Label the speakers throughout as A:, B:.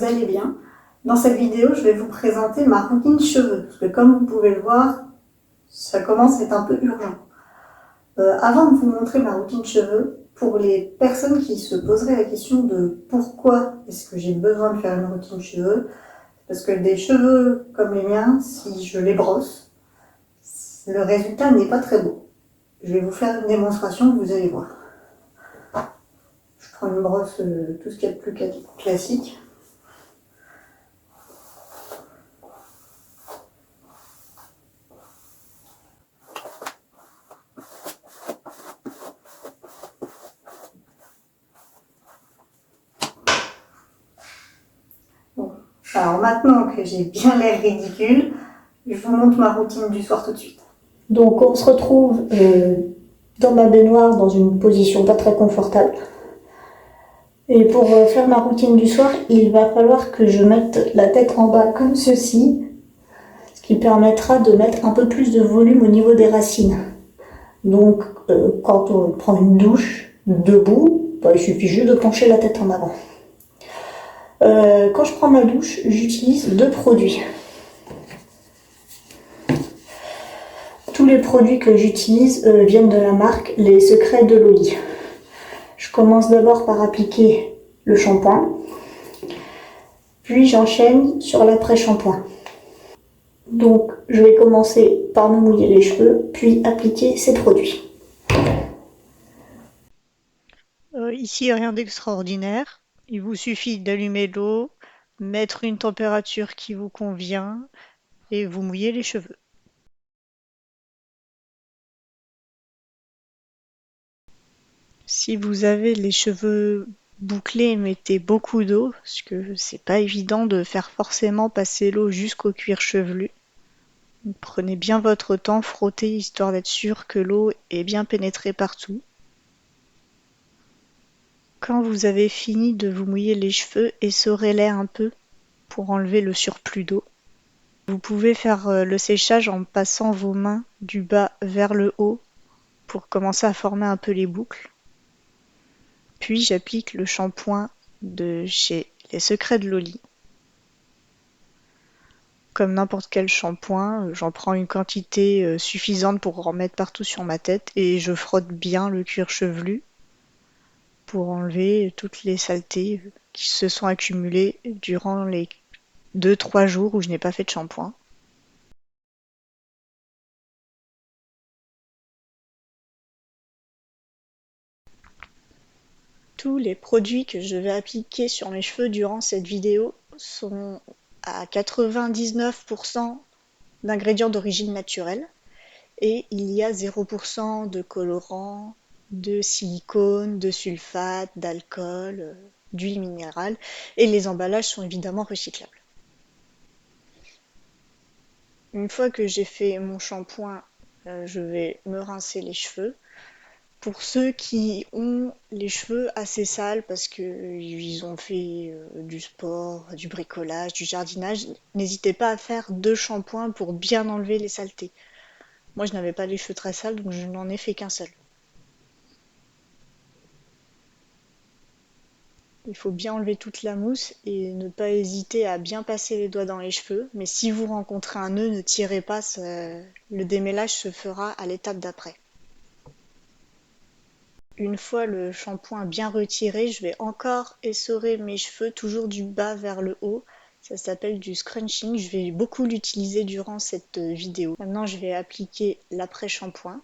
A: allez bien. Dans cette vidéo, je vais vous présenter ma routine cheveux, parce que comme vous pouvez le voir, ça commence à être un peu urgent. Avant de vous montrer ma routine cheveux, pour les personnes qui se poseraient la question de pourquoi est-ce que j'ai besoin de faire une routine cheveux, parce que des cheveux comme les miens, si je les brosse, le résultat n'est pas très beau. Je vais vous faire une démonstration, vous allez voir. Je prends une brosse, tout ce qu'il y a de plus classique. Bon. Alors maintenant que j'ai bien l'air ridicule, je vous montre ma routine du soir tout de suite.
B: Donc on se retrouve dans ma baignoire dans une position pas très confortable. Et pour faire ma routine du soir, il va falloir que je mette la tête en bas comme ceci, ce qui permettra de mettre un peu plus de volume au niveau des racines. Donc quand on prend une douche debout, il suffit juste de pencher la tête en avant. Quand je prends ma douche, j'utilise deux produits. Tous les produits que j'utilise viennent de la marque Les Secrets de Loli. Je commence d'abord par appliquer le shampoing, puis j'enchaîne sur l'après-shampoing. Donc je vais commencer par me mouiller les cheveux, puis appliquer ces produits.
C: Ici, rien d'extraordinaire. Il vous suffit d'allumer l'eau, mettre une température qui vous convient et vous mouiller les cheveux. Si vous avez les cheveux bouclés, mettez beaucoup d'eau, parce que c'est pas évident de faire forcément passer l'eau jusqu'au cuir chevelu. Prenez bien votre temps, frottez histoire d'être sûr que l'eau est bien pénétrée partout. Quand vous avez fini de vous mouiller les cheveux, essorez-les un peu pour enlever le surplus d'eau. Vous pouvez faire le séchage en passant vos mains du bas vers le haut pour commencer à former un peu les boucles. Puis j'applique le shampoing de chez Les Secrets de Loli. Comme n'importe quel shampoing, j'en prends une quantité suffisante pour en mettre partout sur ma tête et je frotte bien le cuir chevelu pour enlever toutes les saletés qui se sont accumulées durant les 2-3 jours où je n'ai pas fait de shampoing. Tous les produits que je vais appliquer sur mes cheveux durant cette vidéo sont à 99% d'ingrédients d'origine naturelle et il y a 0% de colorant, de silicone, de sulfate, d'alcool, d'huile minérale et les emballages sont évidemment recyclables. Une fois que j'ai fait mon shampoing, je vais me rincer les cheveux. Pour ceux qui ont les cheveux assez sales parce qu'ils ont fait du sport, du bricolage, du jardinage, n'hésitez pas à faire 2 shampoings pour bien enlever les saletés. Moi, je n'avais pas les cheveux très sales, donc je n'en ai fait qu'un seul. Il faut bien enlever toute la mousse et ne pas hésiter à bien passer les doigts dans les cheveux. Mais si vous rencontrez un nœud, ne tirez pas, le démêlage se fera à l'étape d'après. Une fois le shampoing bien retiré, je vais encore essorer mes cheveux, toujours du bas vers le haut. Ça s'appelle du scrunching. Je vais beaucoup l'utiliser durant cette vidéo. Maintenant, je vais appliquer l'après-shampoing.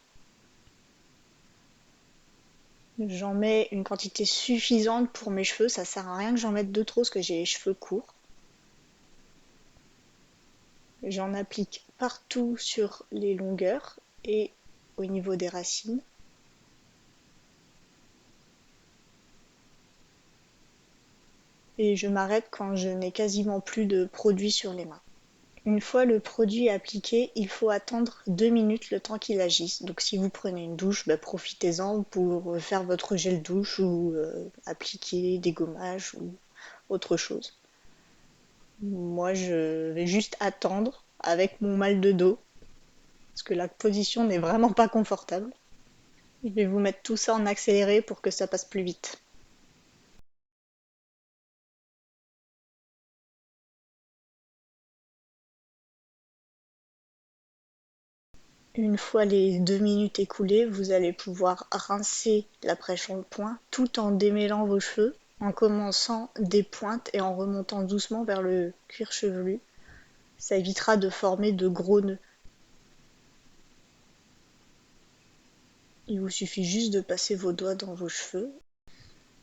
C: J'en mets une quantité suffisante pour mes cheveux. Ça sert à rien que j'en mette de trop parce que j'ai les cheveux courts. J'en applique partout sur les longueurs et au niveau des racines. Et je m'arrête quand je n'ai quasiment plus de produit sur les mains. Une fois le produit appliqué, il faut attendre 2 minutes le temps qu'il agisse. Donc si vous prenez une douche, profitez-en pour faire votre gel douche ou appliquer des gommages ou autre chose. Moi, je vais juste attendre avec mon mal de dos parce que la position n'est vraiment pas confortable. Je vais vous mettre tout ça en accéléré pour que ça passe plus vite. Une fois les 2 minutes écoulées, vous allez pouvoir rincer l'après-shampoing tout en démêlant vos cheveux, en commençant des pointes et en remontant doucement vers le cuir chevelu. Ça évitera de former de gros nœuds. Il vous suffit juste de passer vos doigts dans vos cheveux.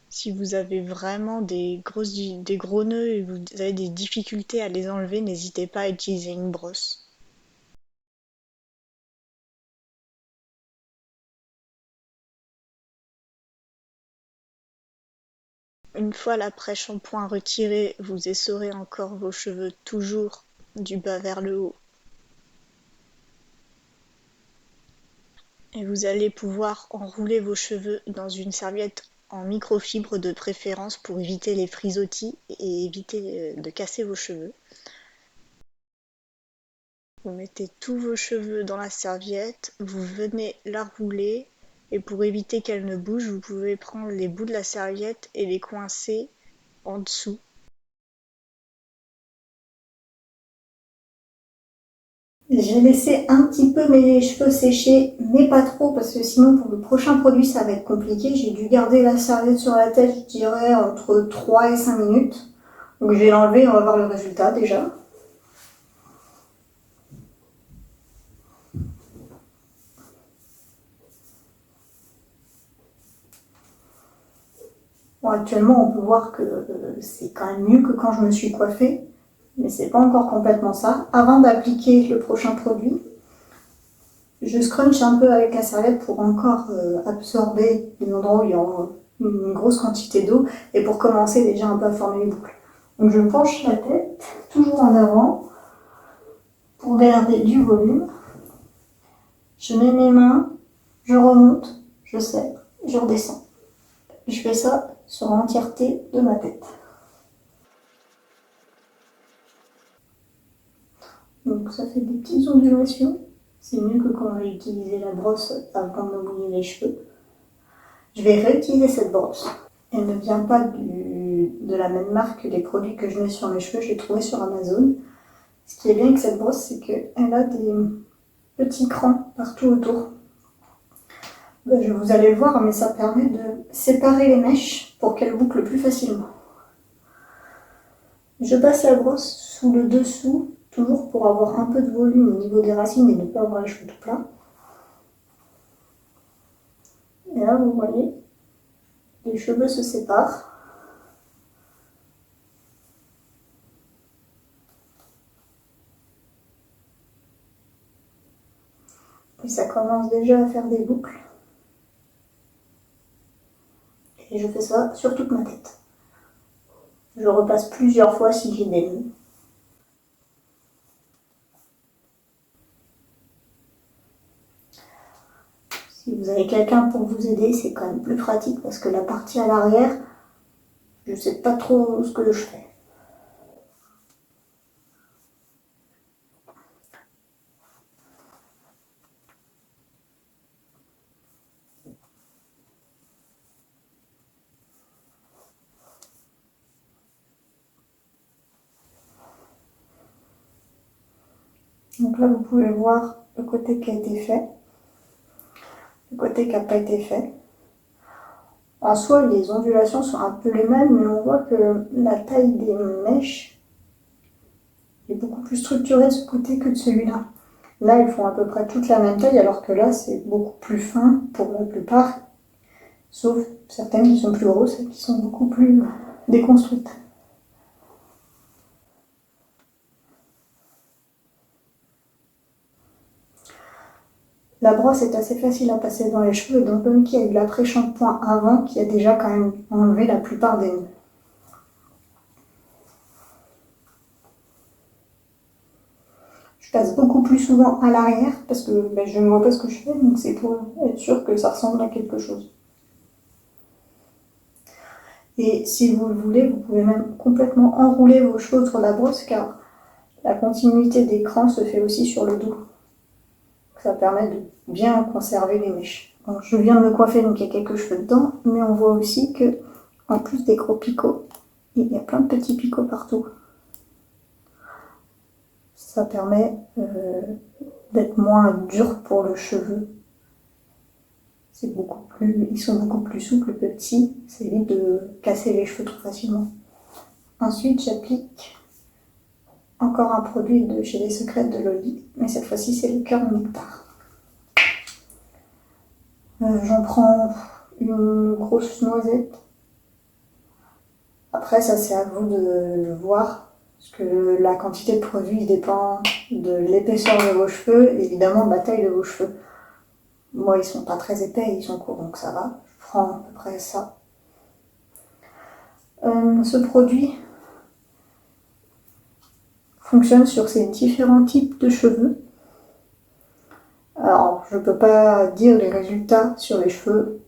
C: Si vous avez vraiment des gros nœuds et vous avez des difficultés à les enlever, n'hésitez pas à utiliser une brosse. Une fois l'après-shampoing retiré, vous essorez encore vos cheveux toujours du bas vers le haut. Et vous allez pouvoir enrouler vos cheveux dans une serviette en microfibre de préférence pour éviter les frisottis et éviter de casser vos cheveux. Vous mettez tous vos cheveux dans la serviette, vous venez la rouler et pour éviter qu'elle ne bouge, vous pouvez prendre les bouts de la serviette et les coincer en dessous.
A: J'ai laissé un petit peu mes cheveux sécher, mais pas trop, parce que sinon pour le prochain produit ça va être compliqué. J'ai dû garder la serviette sur la tête, je dirais, entre 3 et 5 minutes. Donc je vais l'enlever et on va voir le résultat déjà. Bon, actuellement on peut voir que c'est quand même mieux que quand je me suis coiffée, mais c'est pas encore complètement ça. Avant d'appliquer le prochain produit, je scrunch un peu avec la serviette pour encore absorber les endroits où il y a une grosse quantité d'eau et pour commencer déjà un peu à former les boucles. Donc je penche la tête toujours en avant pour garder du volume. Je mets mes mains, je remonte, je serre, je redescends. Je fais ça sur l'entièreté de ma tête. Donc ça fait des petites ondulations. C'est mieux que quand j'ai utilisé la brosse avant de me mouiller les cheveux. Je vais réutiliser cette brosse. Elle ne vient pas de la même marque que les produits que je mets sur mes cheveux. Je l'ai trouvée sur Amazon. Ce qui est bien avec cette brosse, c'est qu'elle a des petits crans partout autour. Vous allez le voir, mais ça permet de séparer les mèches pour qu'elles bouclent plus facilement. Je passe la brosse sous le dessous, toujours pour avoir un peu de volume au niveau des racines et ne pas avoir les cheveux tout pleins. Et là, vous voyez, les cheveux se séparent. Et ça commence déjà à faire des boucles. Et je fais ça sur toute ma tête. Je repasse plusieurs fois si j'ai des nœuds. Si vous avez quelqu'un pour vous aider, c'est quand même plus pratique parce que la partie à l'arrière, je ne sais pas trop ce que je fais. Donc là, vous pouvez voir le côté qui a été fait, le côté qui n'a pas été fait. En soi, les ondulations sont un peu les mêmes, mais on voit que la taille des mèches est beaucoup plus structurée de ce côté que de celui-là. Là, ils font à peu près toute la même taille, alors que là, c'est beaucoup plus fin pour la plupart, sauf certaines qui sont plus grosses et qui sont beaucoup plus déconstruites. La brosse est assez facile à passer dans les cheveux, donc même qu'il y a eu l'après-shampoing avant, qui a déjà quand même enlevé la plupart des nœuds. Je passe beaucoup plus souvent à l'arrière parce que je ne vois pas ce que je fais, donc c'est pour être sûr que ça ressemble à quelque chose. Et si vous le voulez, vous pouvez même complètement enrouler vos cheveux autour de la brosse car la continuité des crans se fait aussi sur le dos. Ça permet de bien conserver les mèches. Donc, je viens de me coiffer, donc il y a quelques cheveux dedans, mais on voit aussi que, en plus des gros picots, il y a plein de petits picots partout. Ça permet d'être moins durs pour le cheveu. Ils sont beaucoup plus souples que petits, ça évite de casser les cheveux trop facilement. Ensuite, j'applique encore un produit de chez Les Secrets de Loli, mais cette fois-ci c'est le cœur nectar. J'en prends une grosse noisette. Après, ça c'est à vous de le voir, parce que la quantité de produit dépend de l'épaisseur de vos cheveux et évidemment de la taille de vos cheveux. Moi, ils sont pas très épais, ils sont courts, donc ça va. Je prends à peu près ça. Ce produit fonctionne sur ces différents types de cheveux. Alors, je peux pas dire les résultats sur les cheveux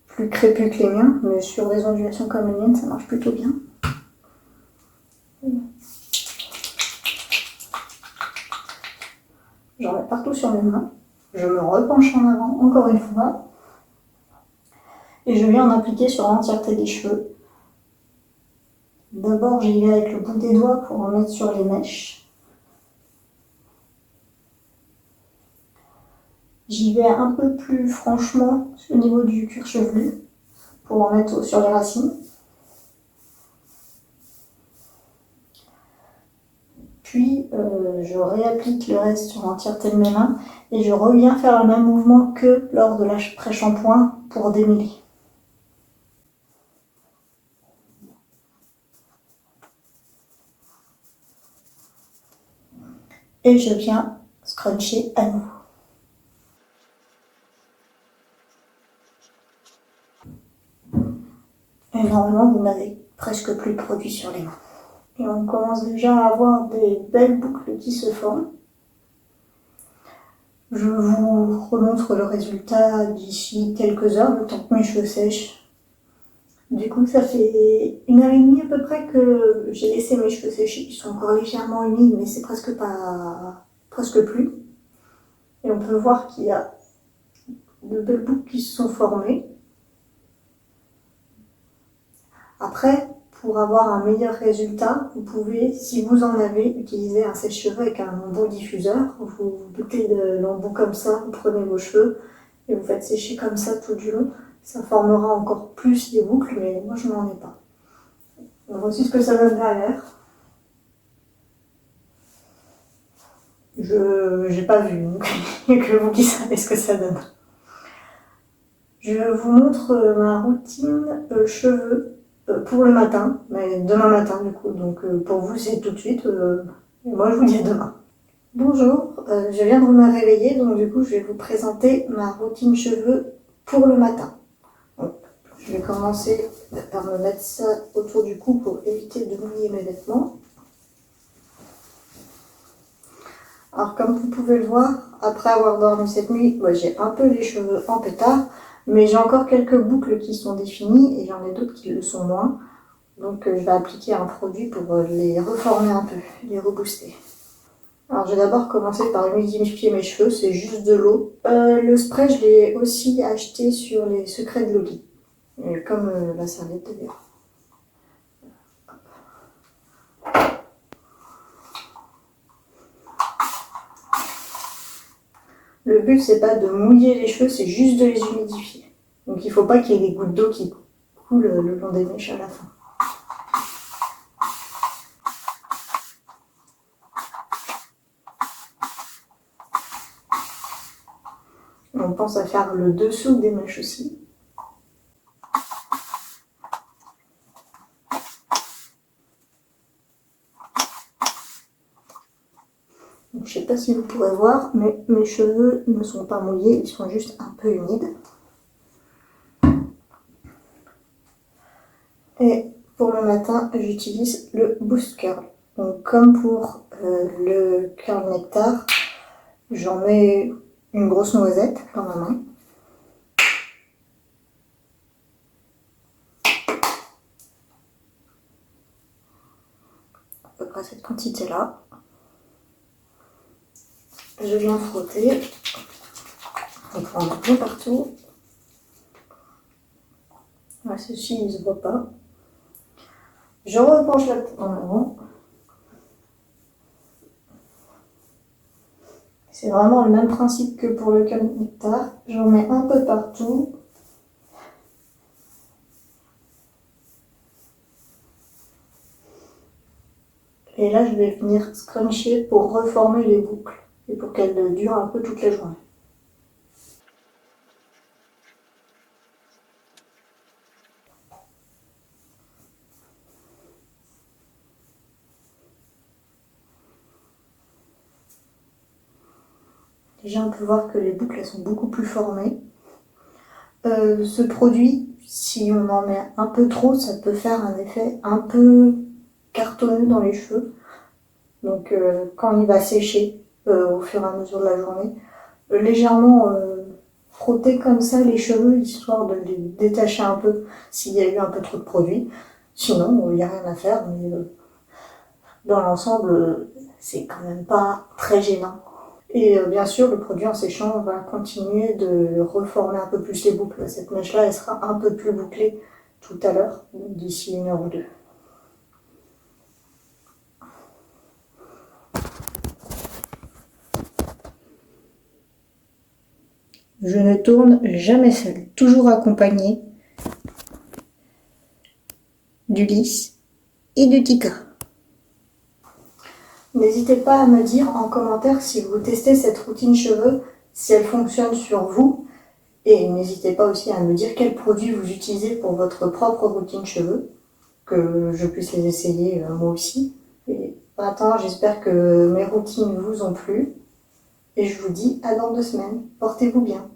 A: plus crépus que les miens, mais sur des ondulations comme les miennes, ça marche plutôt bien. J'en mets partout sur mes mains. Je me repenche en avant, encore une fois. Et je viens en appliquer sur l'entièreté des cheveux. D'abord, j'y vais avec le bout des doigts pour en mettre sur les mèches. J'y vais un peu plus franchement au niveau du cuir chevelu pour en mettre sur les racines. Puis, je réapplique le reste sur l'entièreté de mes mains et je reviens faire le même mouvement que lors de l'après-shampoing pour démêler. Et je viens scruncher à nouveau. Et normalement, vous n'avez presque plus de produit sur les mains. Et on commence déjà à avoir des belles boucles qui se forment. Je vous remontre le résultat d'ici quelques heures, le temps que mes cheveux sèchent. Du coup, ça fait 1h30 à peu près que j'ai laissé mes cheveux sécher. Ils sont encore légèrement humides, mais c'est presque plus. Et on peut voir qu'il y a de belles boucles qui se sont formées. Après, pour avoir un meilleur résultat, vous pouvez, si vous en avez, utiliser un sèche-cheveux avec un embout diffuseur. Vous butez de l'embout comme ça, vous prenez vos cheveux et vous faites sécher comme ça tout du long. Ça formera encore plus des boucles, mais moi je n'en ai pas. Voici ce que ça donne derrière. Je n'ai pas vu, donc il n'y a que vous qui savez ce que ça donne. Je vous montre ma routine cheveux pour le matin, mais demain matin du coup, donc pour vous c'est tout de suite, et moi je vous dis à demain. Bonjour, je viens de me réveiller, donc du coup je vais vous présenter ma routine cheveux pour le matin. Donc, je vais commencer par me mettre ça autour du cou pour éviter de mouiller mes vêtements. Alors comme vous pouvez le voir, après avoir dormi cette nuit, j'ai un peu les cheveux en pétard, mais j'ai encore quelques boucles qui sont définies et j'en ai d'autres qui le sont moins. Donc je vais appliquer un produit pour les reformer un peu, les rebooster. Alors je vais d'abord commencer par humidifier mes cheveux, c'est juste de l'eau. Le spray, je l'ai aussi acheté sur Les Secrets de Loli, comme la serviette d'ailleurs. Le but, c'est pas de mouiller les cheveux, c'est juste de les humidifier. Donc il ne faut pas qu'il y ait des gouttes d'eau qui coulent le long des mèches à la fin. On pense à faire le dessous des mèches aussi. Donc, je ne sais pas si vous pourrez voir, mais mes cheveux ne sont pas mouillés, ils sont juste un peu humides. Et pour le matin, j'utilise le Boost Curl. Donc, comme pour le Curl Nectar, j'en mets une grosse noisette dans ma main. À peu près cette quantité-là. Je viens frotter. On peut en mettre bien partout. Voilà, ceci ne se voit pas. Je repenche la tête en avant. C'est vraiment le même principe que pour le nectar. J'en mets un peu partout. Et là, je vais venir scruncher pour reformer les boucles et pour qu'elles durent un peu toute la journée. Déjà, on peut voir que les boucles elles sont beaucoup plus formées. Ce produit, si on en met un peu trop, ça peut faire un effet un peu cartonneux dans les cheveux. Donc quand il va sécher au fur et à mesure de la journée, légèrement frotter comme ça les cheveux, histoire de les détacher un peu s'il y a eu un peu trop de produit. Sinon, il n'y a rien à faire, mais dans l'ensemble, c'est quand même pas très gênant. Et bien sûr, le produit en séchant va continuer de reformer un peu plus les boucles. Cette mèche-là, elle sera un peu plus bouclée tout à l'heure, d'ici 1 heure ou 2. Je ne tourne jamais seule, toujours accompagnée d'Ulysse et de Tika. N'hésitez pas à me dire en commentaire si vous testez cette routine cheveux, si elle fonctionne sur vous. Et n'hésitez pas aussi à me dire quels produits vous utilisez pour votre propre routine cheveux, que je puisse les essayer moi aussi. Et maintenant, j'espère que mes routines vous ont plu. Et je vous dis à dans 2 semaines. Portez-vous bien.